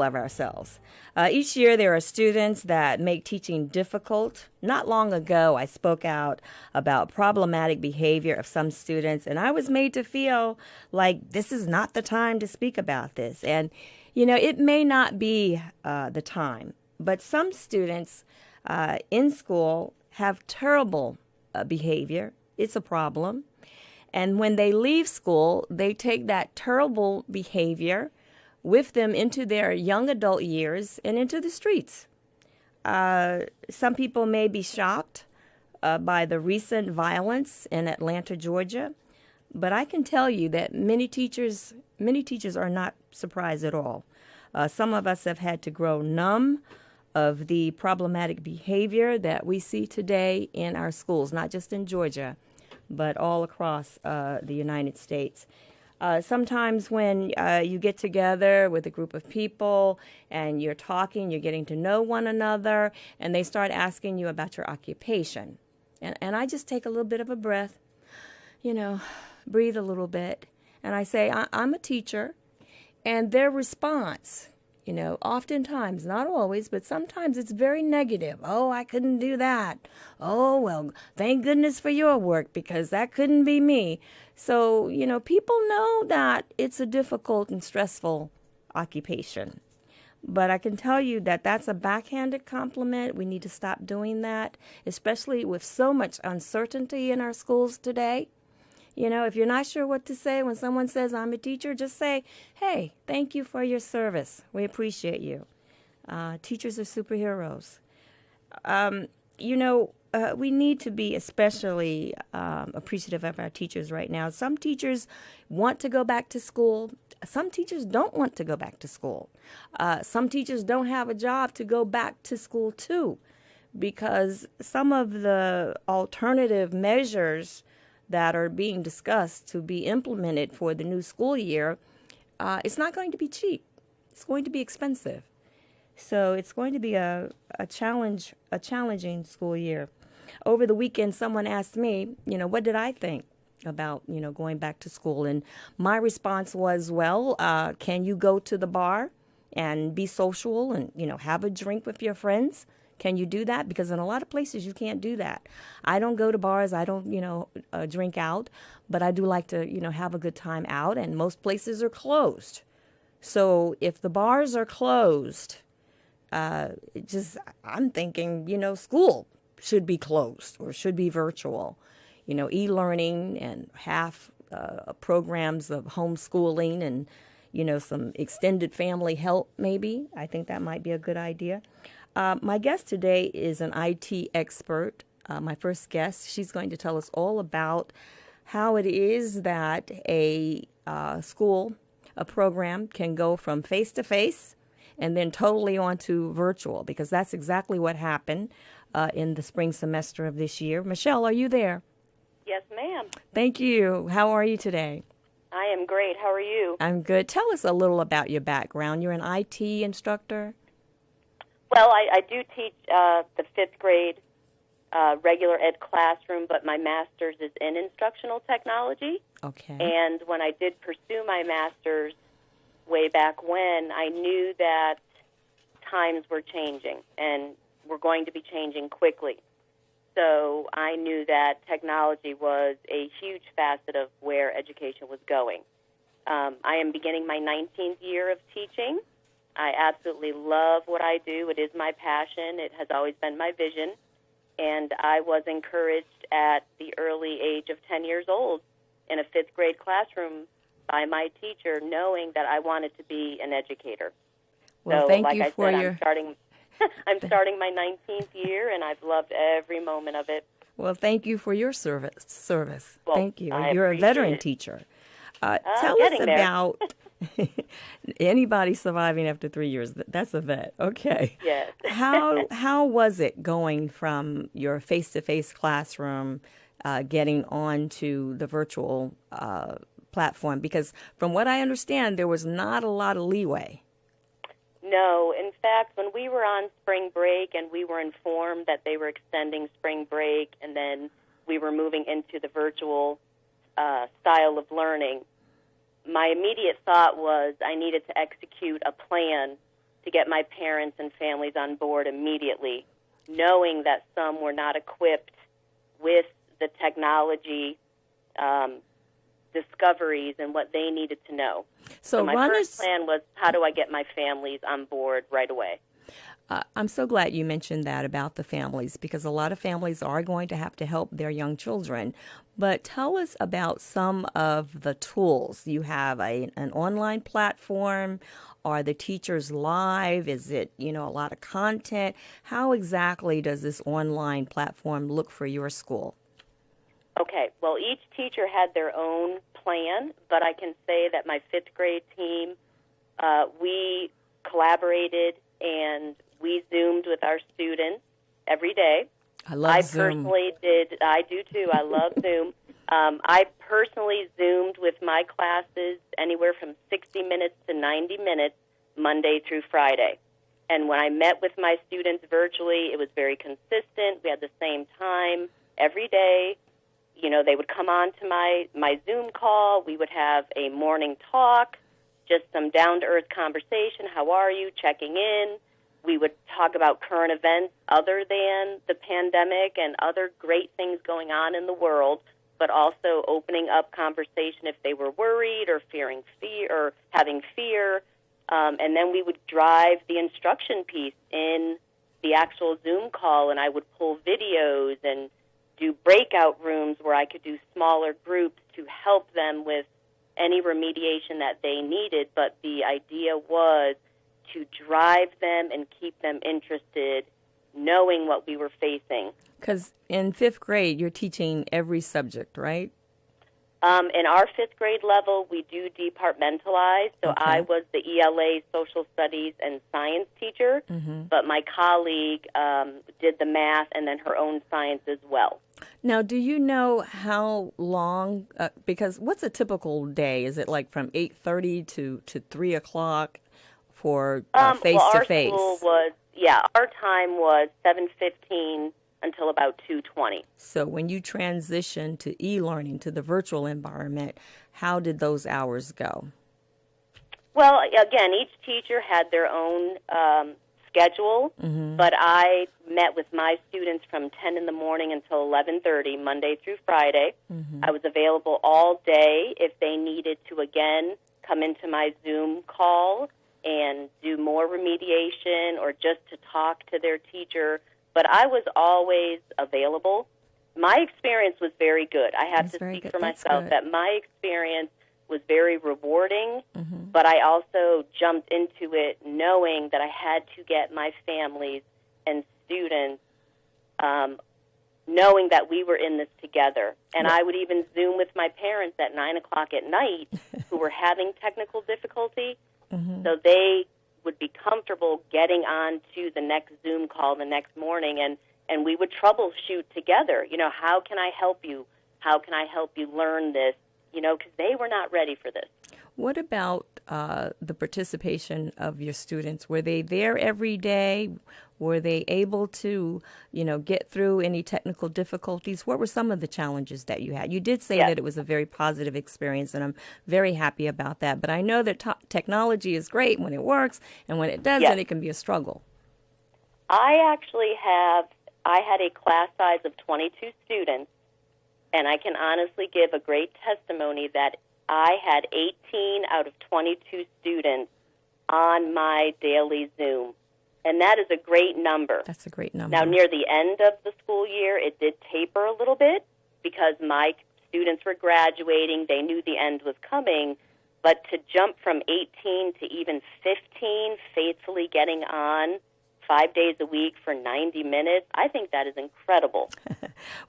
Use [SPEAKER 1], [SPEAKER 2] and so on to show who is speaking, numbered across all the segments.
[SPEAKER 1] of ourselves. Each year, there are students that make teaching difficult. Not long ago, I spoke out about problematic behavior of some students, and I was made to feel like this is not the time to speak about this. And, it may not be the time, but some students in school have terrible behavior. It's a problem. And when they leave school, they take that terrible behavior with them into their young adult years and into the streets. Some people may be shocked by the recent violence in Atlanta, Georgia, but I can tell you that many teachers are not surprised at all. Some of us have had to grow numb of the problematic behavior that we see today in our schools, not just in Georgia, but all across the United States. Sometimes when you get together with a group of people and you're talking, you're getting to know one another, and they start asking you about your occupation. And I just take a little bit of a breath, breathe a little bit, and I say, I'm a teacher. And their response, oftentimes, not always, but sometimes it's very negative. Oh, I couldn't do that. Oh, well, thank goodness for your work because that couldn't be me. So, people know that it's a difficult and stressful occupation. But I can tell you that that's a backhanded compliment. We need to stop doing that, especially with so much uncertainty in our schools today. If you're not sure what to say when someone says, I'm a teacher, just say, hey, thank you for your service. We appreciate you. Teachers are superheroes. We need to be especially appreciative of our teachers right now. Some teachers want to go back to school. Some teachers don't want to go back to school. Some teachers don't have a job to go back to school to because some of the alternative measures that are being discussed to be implemented for the new school year, it's not going to be cheap. It's going to be expensive. So it's going to be a challenging school year. Over the weekend, someone asked me, what did I think about, going back to school? And my response was, well, can you go to the bar and be social and, have a drink with your friends? Can you do that? Because in a lot of places you can't do that. I don't go to bars. I don't, drink out. But I do like to, have a good time out. And most places are closed. So if the bars are closed, I'm thinking, school should be closed or should be virtual. E-learning and half programs of homeschooling and, some extended family help maybe. I think that might be a good idea. My guest today is an IT expert. My first guest, she's going to tell us all about how it is that a program can go from face-to-face and then totally onto virtual, because that's exactly what happened in the spring semester of this year. Michelle, are you there?
[SPEAKER 2] Yes, ma'am.
[SPEAKER 1] Thank you. How are you today?
[SPEAKER 2] I am great. How are you?
[SPEAKER 1] I'm good. Tell us a little about your background. You're an IT instructor?
[SPEAKER 2] Well, I do teach the fifth grade regular ed classroom, but my master's is in instructional technology.
[SPEAKER 1] Okay.
[SPEAKER 2] And when I did pursue my master's way back when, I knew that times were changing and were going to be changing quickly. So I knew that technology was a huge facet of where education was going. I am beginning my 19th year of teaching. I absolutely love what I do. It is my passion. It has always been my vision. And I was encouraged at the early age of 10 years old in a fifth grade classroom by my teacher, knowing that I wanted to be an educator.
[SPEAKER 1] Well,
[SPEAKER 2] so,
[SPEAKER 1] thank
[SPEAKER 2] like
[SPEAKER 1] you
[SPEAKER 2] I
[SPEAKER 1] for
[SPEAKER 2] said,
[SPEAKER 1] your...
[SPEAKER 2] I'm starting my 19th year, and I've loved every moment of it.
[SPEAKER 1] Well, thank you for your service.
[SPEAKER 2] Well,
[SPEAKER 1] thank you.
[SPEAKER 2] I
[SPEAKER 1] You're a veteran
[SPEAKER 2] appreciate it.
[SPEAKER 1] teacher. Tell us about anybody surviving after 3 years. That's a vet. Okay.
[SPEAKER 2] Yes.
[SPEAKER 1] How was it going from your face-to-face classroom, getting on to the virtual platform? Because from what I understand, there was not a lot of leeway.
[SPEAKER 2] No. In fact, when we were on spring break and we were informed that they were extending spring break and then we were moving into the virtual style of learning, my immediate thought was I needed to execute a plan to get my parents and families on board immediately, knowing that some were not equipped with the technology discoveries and what they needed to know. So my first plan was, how do I get my families on board right away?
[SPEAKER 1] I'm so glad you mentioned that about the families, because a lot of families are going to have to help their young children. But tell us about some of the tools. You have an online platform. Are the teachers live? Is it, a lot of content? How exactly does this online platform look for your school?
[SPEAKER 2] Okay, well, each teacher had their own plan, but I can say that my fifth grade team, we collaborated and we Zoomed with our students every day.
[SPEAKER 1] I love Zoom.
[SPEAKER 2] Personally did. I do too. I love Zoom. I personally Zoomed with my classes anywhere from 60 minutes to 90 minutes, Monday through Friday. And when I met with my students virtually, it was very consistent. We had the same time every day. They would come on to my Zoom call. We would have a morning talk, just some down-to-earth conversation. How are you? Checking in. We would talk about current events other than the pandemic and other great things going on in the world, but also opening up conversation if they were worried or fearing fear or having fear. And then we would drive the instruction piece in the actual Zoom call, and I would pull videos and do breakout rooms where I could do smaller groups to help them with any remediation that they needed. But the idea was to drive them and keep them interested, knowing what we were facing.
[SPEAKER 1] Because in fifth grade, you're teaching every subject, right?
[SPEAKER 2] In our fifth grade level, we do departmentalize. So
[SPEAKER 1] Okay.
[SPEAKER 2] I was the ELA social studies and science teacher, but my colleague did the math and then her own science as well.
[SPEAKER 1] Now, do you know how long, because what's a typical day? Is it like from 8:30 to 3 o'clock for face-to-face?
[SPEAKER 2] Well, our school was, our time was 7:15 until about 2:20.
[SPEAKER 1] So when you transitioned to e-learning, to the virtual environment, how did those hours go?
[SPEAKER 2] Well, again, each teacher had their own schedule, but I met with my students from 10 in the morning until 11:30, Monday through Friday. I was available all day if they needed to, again, come into my Zoom call and do more remediation or just to talk to their teacher. But I was always available. My experience was very good. I have to speak for myself that my experience was very rewarding, but I also jumped into it knowing that I had to get my families and students knowing that we were in this together. And I would even Zoom with my parents at 9 o'clock at night who were having technical difficulty, so they would be comfortable getting on to the next Zoom call the next morning, and we would troubleshoot together. How can I help you? How can I help you learn this? Because they were not ready for this.
[SPEAKER 1] What about the participation of your students? Were they there every day? Were they able to, get through any technical difficulties? What were some of the challenges that you had? You did say that it was a very positive experience, and I'm very happy about that. But I know that technology is great when it works, and when it doesn't, it can be a struggle.
[SPEAKER 2] I had a class size of 22 students, and I can honestly give a great testimony that I had 18 out of 22 students on my daily Zoom. And that is a great number.
[SPEAKER 1] That's a great number.
[SPEAKER 2] Now, near the end of the school year, it did taper a little bit because my students were graduating. They knew the end was coming. But to jump from 18 to even 15, faithfully getting on 5 days a week for 90 minutes, I think that is incredible.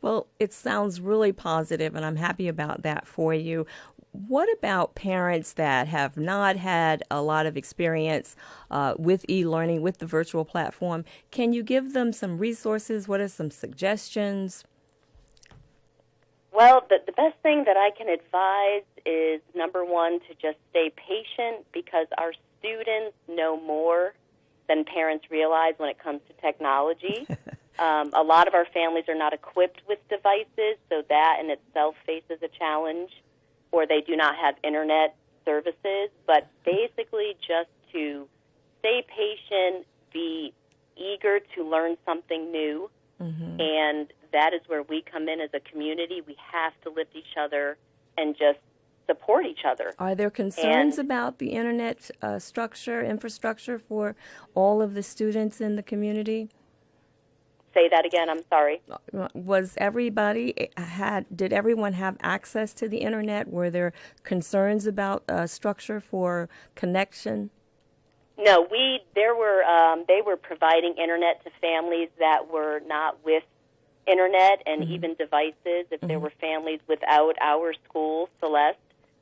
[SPEAKER 1] Well, it sounds really positive, and I'm happy about that for you. What about parents that have not had a lot of experience with e-learning, with the virtual platform? Can you give them some resources? What are some suggestions?
[SPEAKER 2] Well, the best thing that I can advise is, number one, to just stay patient, because our students know more than parents realize when it comes to technology. A lot of our families are not equipped with devices, so that in itself faces a challenge, or they do not have internet services. But basically just to stay patient, be eager to learn something new, and that is where we come in as a community. We have to lift each other and just support each other.
[SPEAKER 1] Are there concerns about the internet infrastructure for all of the students in the community?
[SPEAKER 2] Say that again, I'm sorry.
[SPEAKER 1] Did everyone have access to the internet? Were there concerns about structure for connection?
[SPEAKER 2] No, they were providing internet to families that were not with internet and even devices. If there were families without, our school, Celeste,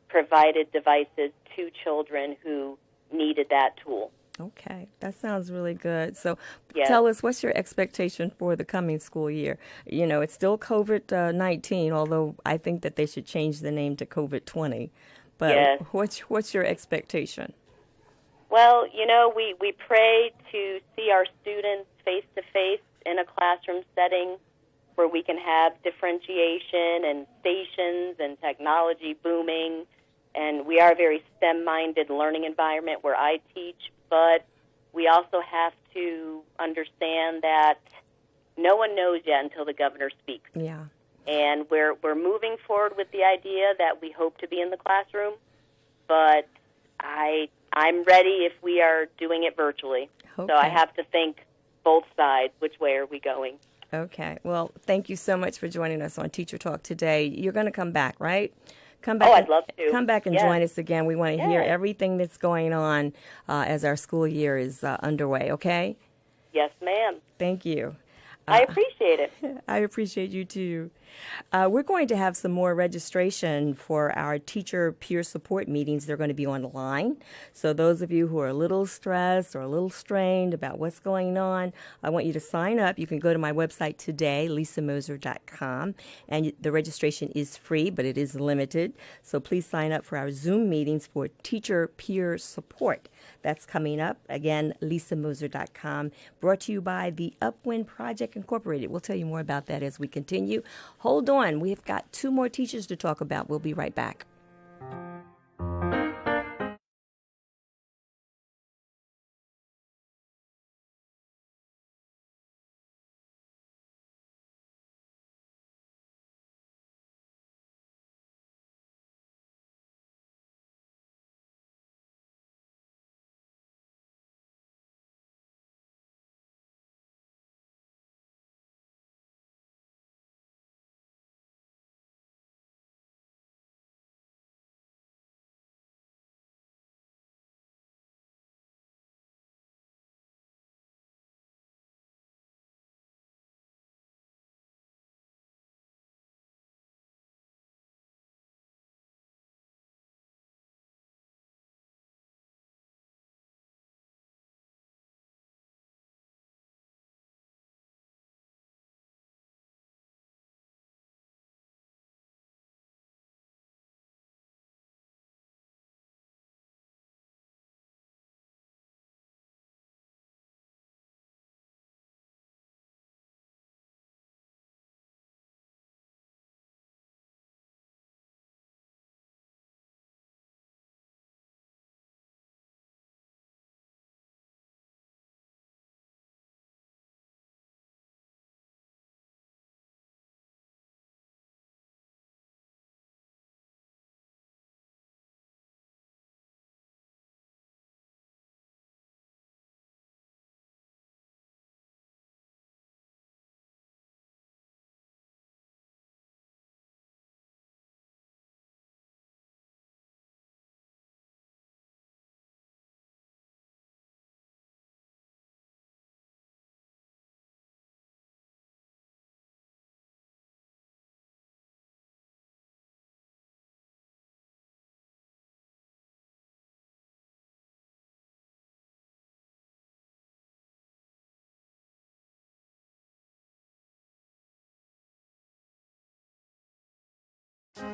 [SPEAKER 2] provided devices to children who needed that tool.
[SPEAKER 1] Okay, that sounds really good. So
[SPEAKER 2] Yes.
[SPEAKER 1] tell us, what's your expectation for the coming school year? You know, it's still COVID-19, although I think that they should change the name to COVID-20. But
[SPEAKER 2] Yes.
[SPEAKER 1] what's your expectation?
[SPEAKER 2] Well, you know, we pray to see our students face-to-face in a classroom setting where we can have differentiation and stations and technology booming. And we are a very STEM-minded learning environment where I teach, but we also have to understand that no one knows yet until the governor speaks.
[SPEAKER 1] Yeah.
[SPEAKER 2] And we're moving forward with the idea that we hope to be in the classroom, but I'm ready if we are doing it virtually.
[SPEAKER 1] Okay.
[SPEAKER 2] So I have to think both sides, which way are we going?
[SPEAKER 1] Okay. Well, thank you so much for joining us on Teacher Talk today. You're going to come back, right? Come back.
[SPEAKER 2] Oh, I'd love to.
[SPEAKER 1] Come back and
[SPEAKER 2] Yes.
[SPEAKER 1] join us again. We want to hear
[SPEAKER 2] Yes.
[SPEAKER 1] everything that's going on as our school year is underway, okay?
[SPEAKER 2] Yes, ma'am.
[SPEAKER 1] Thank you.
[SPEAKER 2] I appreciate it.
[SPEAKER 1] I appreciate you too. We're going to have some more registration for our teacher peer support meetings. They're going to be online. So those of you who are a little stressed or a little strained about what's going on, I want you to sign up. You can go to my website today, lisamozer.com, and the registration is free, but it is limited. So please sign up for our Zoom meetings for teacher peer support. That's coming up. Again, lisamozer.com, brought to you by the Upwind Project Incorporated. We'll tell you more about that as we continue. Hold on. We've got two more teachers to talk about. We'll be right back.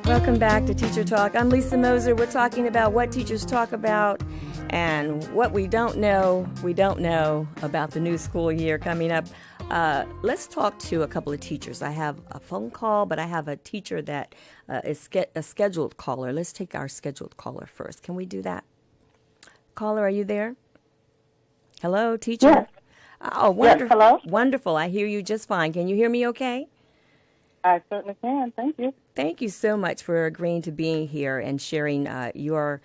[SPEAKER 1] Welcome back to Teacher Talk. I'm Lisa Mozer. We're talking about what teachers talk about and what we don't know about the new school year coming up. Let's talk to a couple of teachers. I have a phone call, but I have a teacher that is a scheduled caller. Let's take our scheduled caller first. Can we do that? Caller, are you there? Hello, teacher.
[SPEAKER 3] Yes.
[SPEAKER 1] Oh,
[SPEAKER 3] Yes.
[SPEAKER 1] wonderful.
[SPEAKER 3] Hello.
[SPEAKER 1] Wonderful. I hear you just fine. Can you hear me okay?
[SPEAKER 3] I certainly can. Thank you.
[SPEAKER 1] Thank you so much for agreeing to being here and sharing your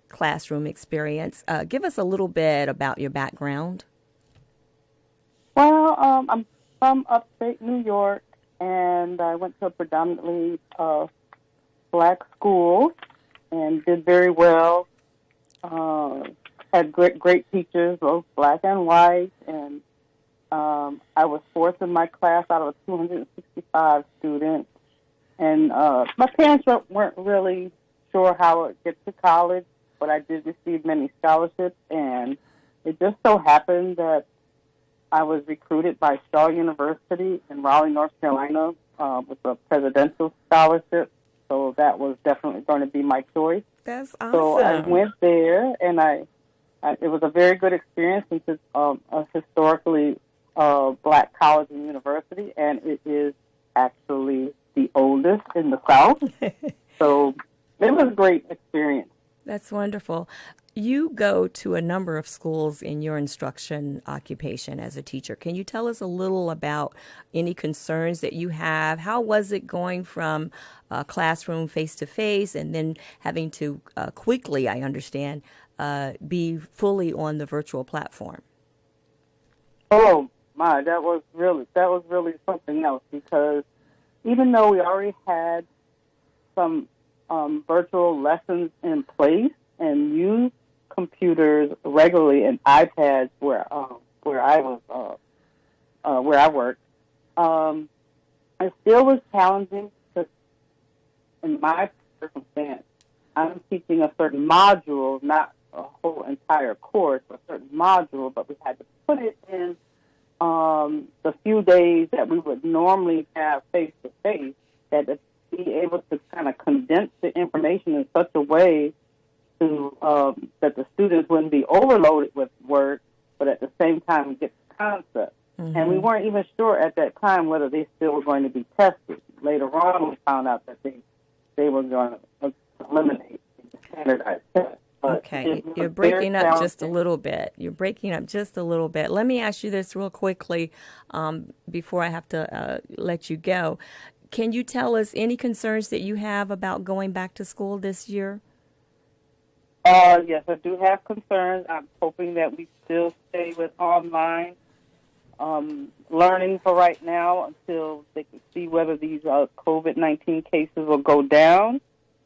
[SPEAKER 1] classroom experience. Give us a little bit about your background.
[SPEAKER 3] Well, I'm from upstate New York, and I went to a predominantly black school and did very well. Had great teachers, both black and white, and I was fourth in my class out of 265 students. And my parents weren't really sure how I would get to college, but I did receive many scholarships, and it just so happened that I was recruited by Shaw University in Raleigh, North Carolina, with a presidential scholarship. So that was definitely going to be my choice.
[SPEAKER 1] That's awesome.
[SPEAKER 3] So I went there, and it was a very good experience since it's a historically black college and university, and it is actually the oldest in the South. So it was a great experience.
[SPEAKER 1] That's wonderful. You go to a number of schools in your instruction occupation as a teacher. Can you tell us a little about any concerns that you have? How was it going from classroom face-to-face and then having to quickly, I understand, be fully on the virtual platform?
[SPEAKER 3] Oh, my, that was really something else, because even though we already had some virtual lessons in place and used computers regularly and iPads where I worked, it still was challenging because in my circumstance, I'm teaching a certain module, not a whole entire course, but a certain module, but we had to put it in the few days that we would normally have face-to-face, that to be able to kind of condense the information in such a way to that the students wouldn't be overloaded with work, but at the same time get the concept. Mm-hmm. And we weren't even sure at that time whether they still were going to be tested. Later on, we found out that they were going to eliminate the standardized test.
[SPEAKER 1] Okay, you're breaking up just a little bit. You're breaking up just a little bit. Let me ask you this real quickly before I have to let you go. Can you tell us any concerns that you have about going back to school this year?
[SPEAKER 3] Yes, I do have concerns. I'm hoping that we still stay with online learning for right now until they can see whether these COVID-19 cases will go down,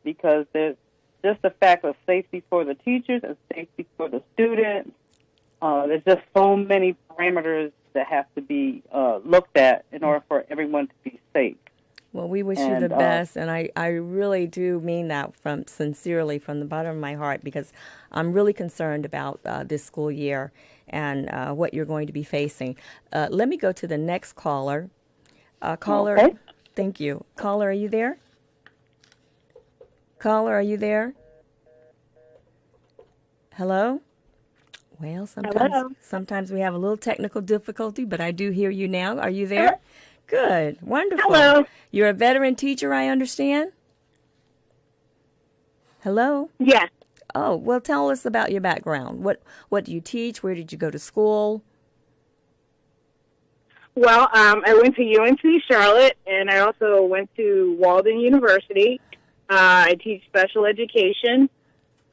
[SPEAKER 3] because there's just the fact of safety for the teachers and safety for the students. There's just so many parameters that have to be looked at in order for everyone to be safe.
[SPEAKER 1] Well, we wish you the best, and I really do mean that sincerely from the bottom of my heart, because I'm really concerned about this school year and what you're going to be facing. Let me go to the next caller. Caller, okay. Thank you. Caller, are you there? Caller, are you there? Hello? Well, sometimes we have a little technical difficulty, but I do hear you now. Are you there? Hello? Good. Wonderful.
[SPEAKER 4] Hello.
[SPEAKER 1] You're a veteran teacher, I understand? Hello?
[SPEAKER 4] Yes.
[SPEAKER 1] Oh, well, tell us about your background. What do you teach? Where did you go to school?
[SPEAKER 4] Well, I went to UNC Charlotte, and I also went to Walden University. I teach special education.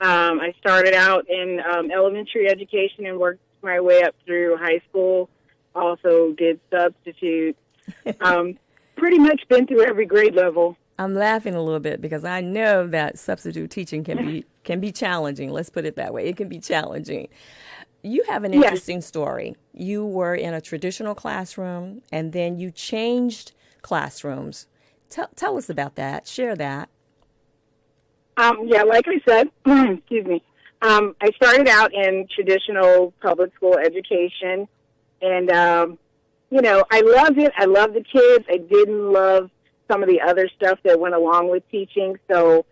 [SPEAKER 4] I started out in elementary education and worked my way up through high school. Also did substitute. Pretty much been through every grade level.
[SPEAKER 1] I'm laughing a little bit because I know that substitute teaching can be challenging. Let's put it that way. It can be challenging. You have an interesting story. You were in a traditional classroom, and then you changed classrooms. Tell us about that. Share that.
[SPEAKER 4] Like I said, excuse me. I started out in traditional public school education, and I loved it. I loved the kids. I didn't love some of the other stuff that went along with teaching, so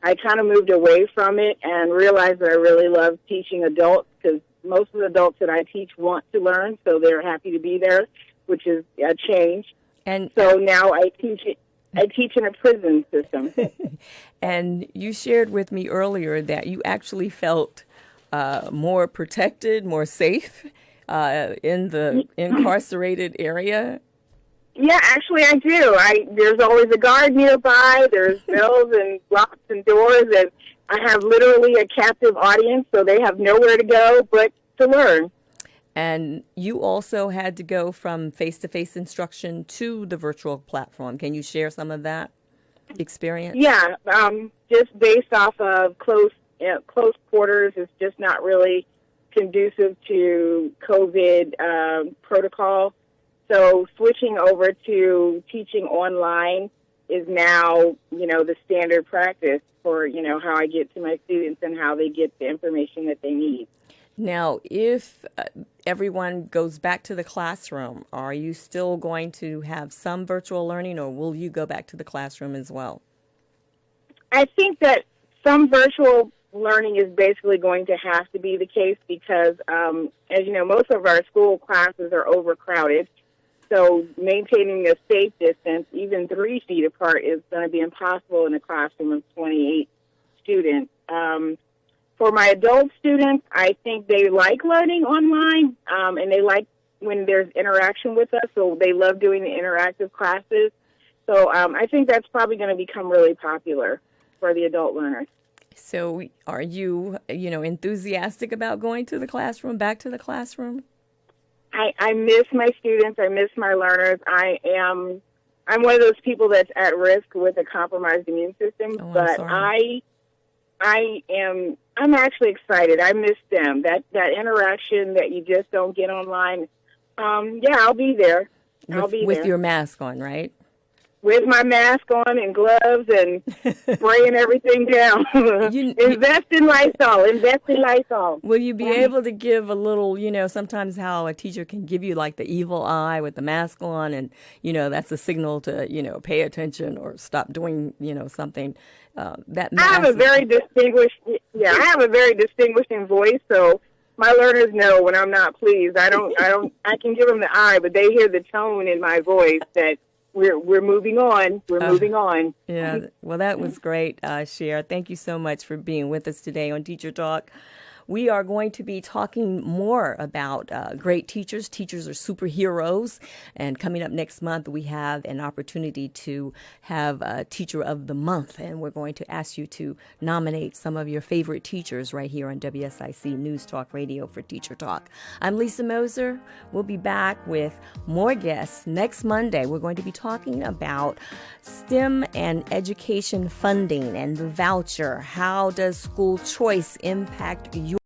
[SPEAKER 4] I kind of moved away from it and realized that I really love teaching adults, because most of the adults that I teach want to learn, so they're happy to be there, which is a change. And so now I teach in a prison system.
[SPEAKER 1] And you shared with me earlier that you actually felt more protected, more safe in the incarcerated area?
[SPEAKER 4] Yeah, actually, I do. There's always a guard nearby. There's bells and locks and doors, and I have literally a captive audience, so they have nowhere to go but to learn.
[SPEAKER 1] And you also had to go from face-to-face instruction to the virtual platform. Can you share some of that experience?
[SPEAKER 4] Yeah, just based off of close quarters, it's just not really conducive to COVID protocol. So switching over to teaching online is now, the standard practice for, how I get to my students and how they get the information that they need.
[SPEAKER 1] Now, if everyone goes back to the classroom, are you still going to have some virtual learning, or will you go back to the classroom as well?
[SPEAKER 4] I think that some virtual learning is basically going to have to be the case because, as you know, most of our school classes are overcrowded. So maintaining a safe distance, even 3 feet apart, is going to be impossible in a classroom of 28 students. For my adult students, I think they like learning online, and they like when there's interaction with us, so they love doing the interactive classes. So I think that's probably going to become really popular for the adult learners.
[SPEAKER 1] So are you, enthusiastic about going to the classroom, back to the classroom?
[SPEAKER 4] I miss my students. I miss my learners. I'm one of those people that's at risk with a compromised immune system, but I'm actually excited. I miss them. That interaction that you just don't get online. I'll be there. I'll be there.
[SPEAKER 1] With your mask on, right?
[SPEAKER 4] With my mask on and gloves and spraying everything down. Invest in Lysol. Invest in Lysol.
[SPEAKER 1] Will you be able to give a little, sometimes how a teacher can give you like the evil eye with the mask on and, that's a signal to, pay attention or stop doing, something. That mask.
[SPEAKER 4] I have a very distinguishing voice, so my learners know when I'm not pleased. I can give them the eye, but they hear the tone in my voice that we're moving on. We're moving on.
[SPEAKER 1] Yeah. Well, that was great, Cher. Thank you so much for being with us today on Teacher Talk. We are going to be talking more about great teachers. Teachers are superheroes. And coming up next month, we have an opportunity to have a Teacher of the Month. And we're going to ask you to nominate some of your favorite teachers right here on WSIC News Talk Radio for Teacher Talk. I'm Lisa Mozer. We'll be back with more guests next Monday. We're going to be talking about STEM and education funding and the voucher. How does school choice impact your